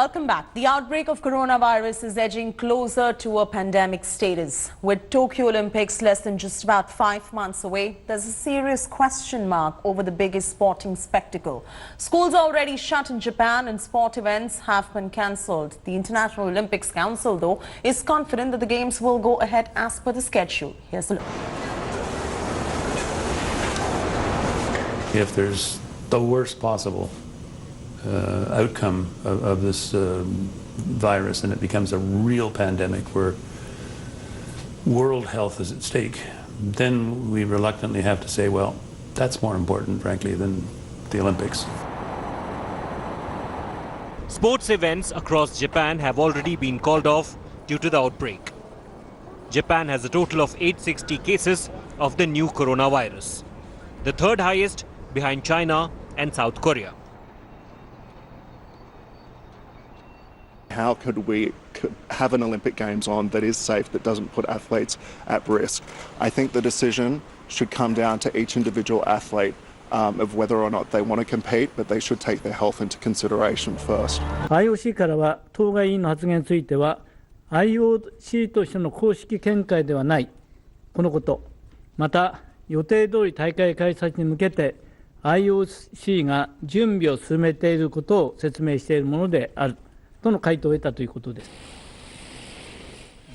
Welcome back. The outbreak of coronavirus is edging closer to a pandemic status. With Tokyo Olympics less than just about 5 months away, there's a serious question mark over the biggest sporting spectacle. Schools are already shut in Japan and sport events have been cancelled. The International Olympics Council, though, is confident that the games will go ahead as per the schedule. Here's a look. If there's the worst possible outcome of this virus and it becomes a real pandemic where world health is at stake, then we reluctantly have to say, well, that's more important, frankly, than the Olympics. Sports events across Japan have already been called off due to the outbreak. Japan has a total of 860 cases of the new coronavirus, the third highest behind China and South Korea. How could we have an Olympic Games on that is safe, that doesn't put athletes at risk? I think the decision should come down to each individual athlete of whether or not they want to compete, but they should take their health into consideration first. IOC からは当該委員の発言については IOC としての公式見解ではないこのこと、また予定通り大会開催に向けて IOC が準備を進めていることを説明しているものであるとの回答を得たということです。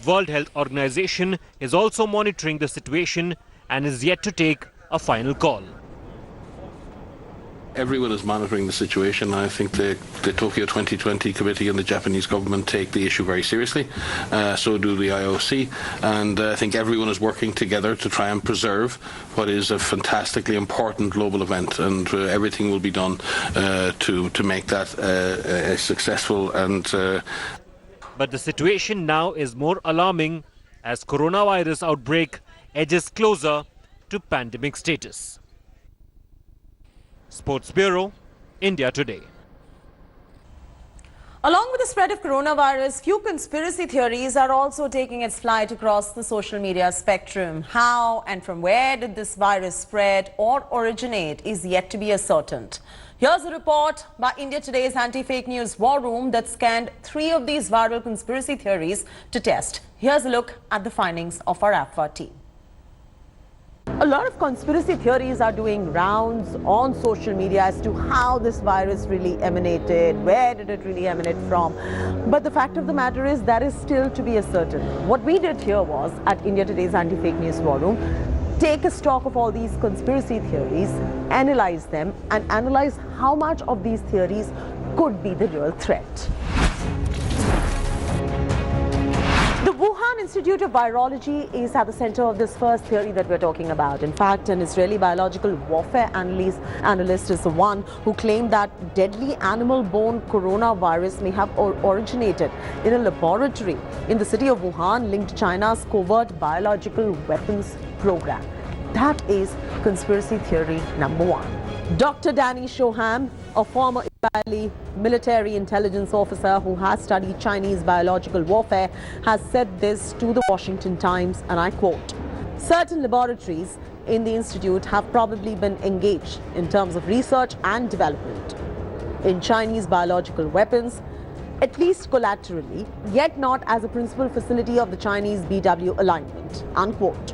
World Health Organization is also monitoring the situation and is yet to take a final call. Everyone is monitoring the situation. I think the Tokyo 2020 committee and the Japanese government take the issue very seriously. So do the IOC. And I think everyone is working together to try and preserve what is a fantastically important global event. And everything will be done to make that a successful and... But the situation now is more alarming as coronavirus outbreak edges closer to pandemic status. Sports Bureau, India Today. Along with the spread of coronavirus, few conspiracy theories are also taking its flight across the social media spectrum. How and from where did this virus spread or originate is yet to be ascertained. Here's a report by India Today's anti-fake news war room that scanned 3 of these viral conspiracy theories to test. Here's a look at the findings of our AFA team. A lot of conspiracy theories are doing rounds on social media as to how this virus really emanated, where did it really emanate from. But the fact of the matter is that is still to be ascertained. What we did here was, at India Today's anti-fake news war room, take a stock of all these conspiracy theories, analyze them and analyze how much of these theories could be the real threat. The Wuhan Institute of Virology is at the center of this first theory that we're talking about. In fact, an Israeli biological warfare analyst is the one who claimed that deadly animal-borne coronavirus may have originated in a laboratory in the city of Wuhan linked to China's covert biological weapons program. That is conspiracy theory number 1. Dr. Danny Shoham, a former Israeli military intelligence officer who has studied Chinese biological warfare, has said this to the Washington Times, and I quote, "Certain laboratories in the institute have probably been engaged in terms of research and development in Chinese biological weapons, at least collaterally, yet not as a principal facility of the Chinese BW alignment," unquote.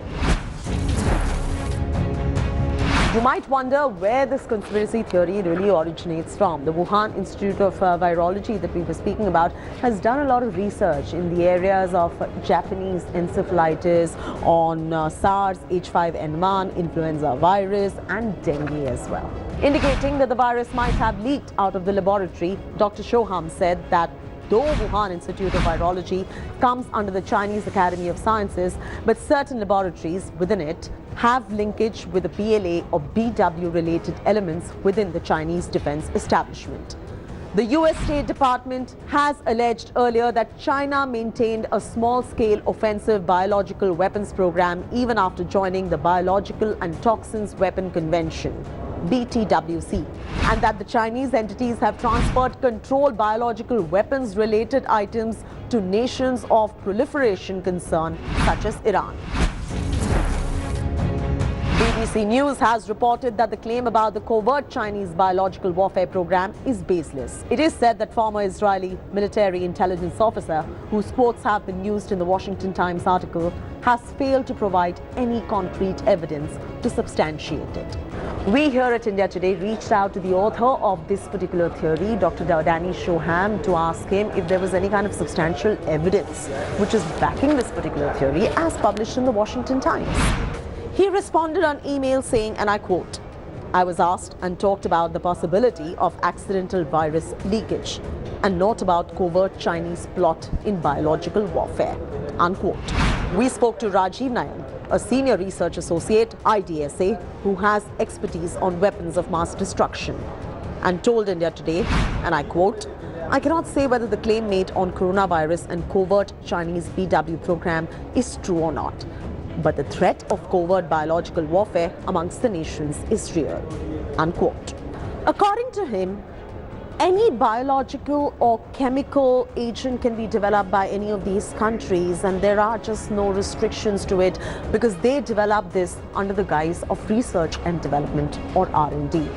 You might wonder where this conspiracy theory really originates from. The Wuhan Institute of Virology that we were speaking about has done a lot of research in the areas of Japanese encephalitis, on SARS, H5N1, influenza virus and dengue as well. Indicating that the virus might have leaked out of the laboratory, Dr. Shoham said that though Wuhan Institute of Virology comes under the Chinese Academy of Sciences, but certain laboratories within it have linkage with the PLA or BW related elements within the Chinese defense establishment. The US State Department has alleged earlier that China maintained a small-scale offensive biological weapons program even after joining the Biological and Toxins Weapon Convention, BTWC, and that the Chinese entities have transferred controlled biological weapons related items to nations of proliferation concern such as Iran. BBC News has reported that the claim about the covert Chinese biological warfare program is baseless. It is said that former Israeli military intelligence officer, whose quotes have been used in the Washington Times article, has failed to provide any concrete evidence to substantiate it. We here at India Today reached out to the author of this particular theory, Dr. Danny Shoham, to ask him if there was any kind of substantial evidence which is backing this particular theory as published in the Washington Times. He responded on email saying, and I quote, "I was asked and talked about the possibility of accidental virus leakage and not about covert Chinese plot in biological warfare," unquote. We spoke to Rajiv Nayan, a senior research associate, IDSA, who has expertise on weapons of mass destruction, and told India Today, and I quote, "I cannot say whether the claim made on coronavirus and covert Chinese BW program is true or not, but the threat of covert biological warfare amongst the nations is real," unquote. According to him, any biological or chemical agent can be developed by any of these countries, and there are just no restrictions to it because they develop this under the guise of research and development, or R&D.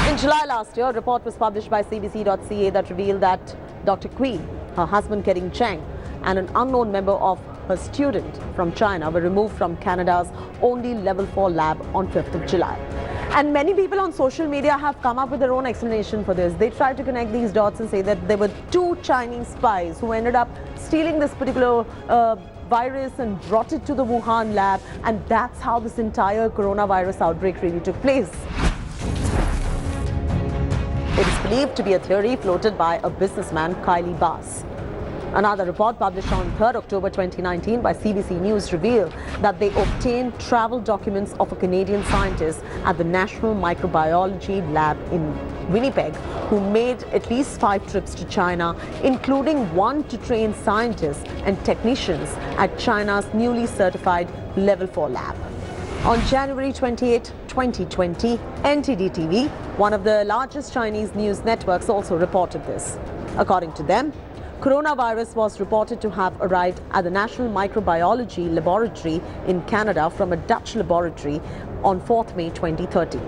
In July last year, a report was published by CBC.ca that revealed that Dr. Kui, her husband Kering Cheng, and an unknown member of her student from China were removed from Canada's only level 4 lab on 5th of July. And many people on social media have come up with their own explanation for this. They tried to connect these dots and say that there were 2 Chinese spies who ended up stealing this particular virus and brought it to the Wuhan lab, and that's how this entire coronavirus outbreak really took place. It is believed to be a theory floated by a businessman, Kylie Bass. Another report published on 3rd October 2019 by CBC News revealed that they obtained travel documents of a Canadian scientist at the National Microbiology Lab in Winnipeg who made at least 5 trips to China, including one to train scientists and technicians at China's newly certified Level 4 lab. On January 28, 2020, NTD TV, one of the largest Chinese news networks, also reported this. According to them, coronavirus was reported to have arrived at the National Microbiology Laboratory in Canada from a Dutch laboratory on 4th May 2030.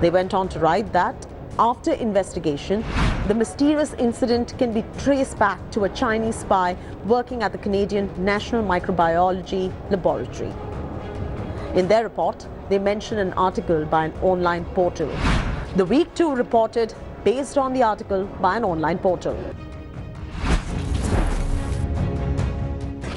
They went on to write that after investigation, the mysterious incident can be traced back to a Chinese spy working at the Canadian National Microbiology Laboratory. In their report, they mention an article by an online portal. The Week 2 reported based on the article by an online portal.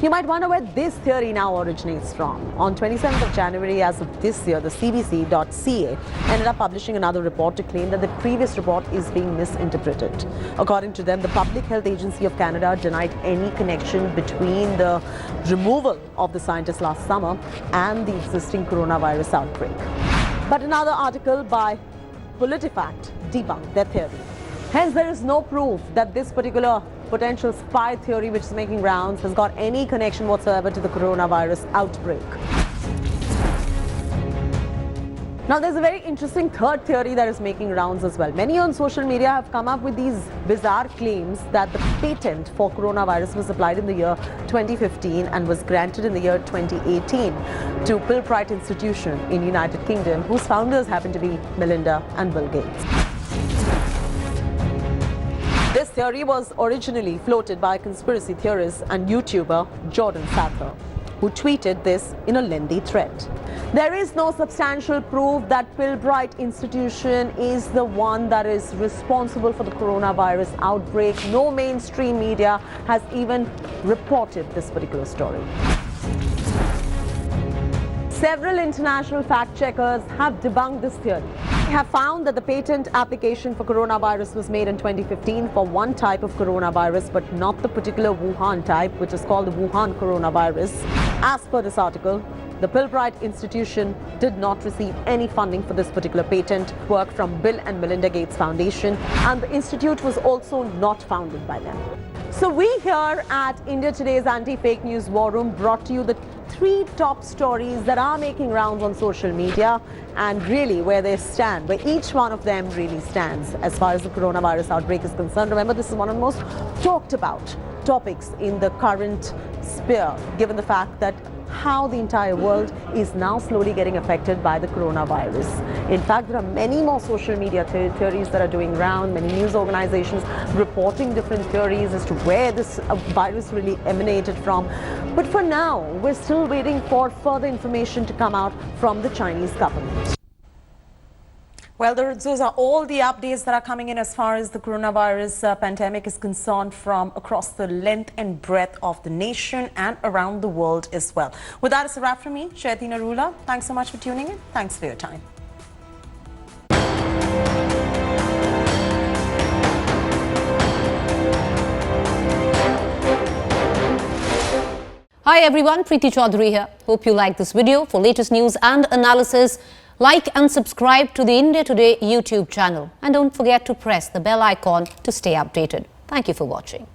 You might wonder where this theory now originates from. On 27th of January as of this year, the CBC.ca ended up publishing another report to claim that the previous report is being misinterpreted. According to them, the Public Health Agency of Canada denied any connection between the removal of the scientist last summer and the existing coronavirus outbreak. But another article by PolitiFact debunked their theory. Hence, there is no proof that this particular potential spy theory which is making rounds has got any connection whatsoever to the coronavirus outbreak. Now, there's a very interesting third theory that is making rounds as well. Many on social media have come up with these bizarre claims that the patent for coronavirus was applied in the year 2015 and was granted in the year 2018 to Pilbright Institution in United Kingdom, whose founders happen to be Melinda and Bill Gates. This theory was originally floated by conspiracy theorist and YouTuber Jordan Sather, who tweeted this in a lengthy thread. There is no substantial proof that Pilbright Institution is the one that is responsible for the coronavirus outbreak. No mainstream media has even reported this particular story. Several international fact checkers have debunked this theory. They have found that the patent application for coronavirus was made in 2015 for one type of coronavirus, but not the particular Wuhan type, which is called the Wuhan coronavirus. As per this article, the Pilbright Institution did not receive any funding for this particular patent work from Bill and Melinda Gates Foundation, and the institute was also not founded by them. So we here at India Today's Anti-Fake News War Room brought to you the 3 top stories that are making rounds on social media and really where they stand, where each one of them really stands as far as the coronavirus outbreak is concerned. Remember, this is one of the most talked about topics in the current sphere, given the fact that how the entire world is now slowly getting affected by the coronavirus. In fact, there are many more social media theories that are doing round, many news organizations reporting different theories as to where this virus really emanated from. But for now, we're still waiting for further information to come out from the Chinese government. Well, those are all the updates that are coming in as far as the coronavirus pandemic is concerned from across the length and breadth of the nation and around the world as well. With that, it's a wrap from me, Shayati Narula. Thanks so much for tuning in. Thanks for your time. Hi everyone, Preeti Chaudhary here. Hope you like this video. For latest news and analysis, like and subscribe to the India Today YouTube channel. And don't forget to press the bell icon to stay updated. Thank you for watching.